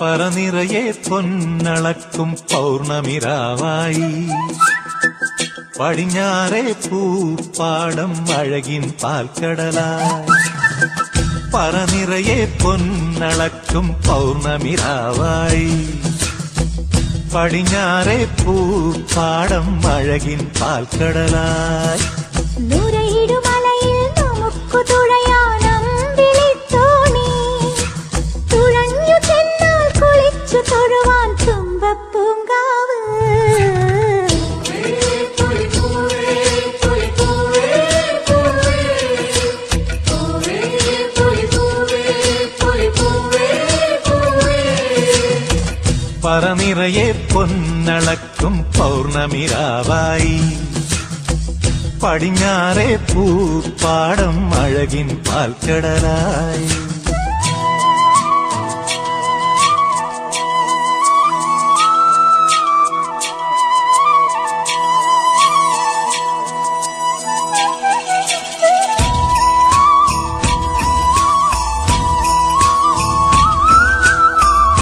പറനിറയെ പൊന്നളക്കും പൗർണമിരാവായി പടിഞ്ഞാറേ പൂപ്പാടം അഴകിൻ പാൽക്കടലായി പറനിറയെ പൊന്നളക്കും പൗർണമിരാവായി പടിഞ്ഞാറേ പൂപ്പാടം അഴകിൻ പാൽക്കടലായി നൂരയിടുമലയിൽ നമുക്കു തുഴയാനമ്പിളിത്തോണി തുഴഞ്ഞു ചെന്നാൽ കുളിച്ചു തൊഴുവാൻ തുമ്പപ്പൂങ്കാവ് പറനിറയെ പൊന്നളക്കും പൗർണമിരാവായി പടിഞ്ഞാറേ പൂപ്പാടം അഴകിൻ പാൽക്കടലായി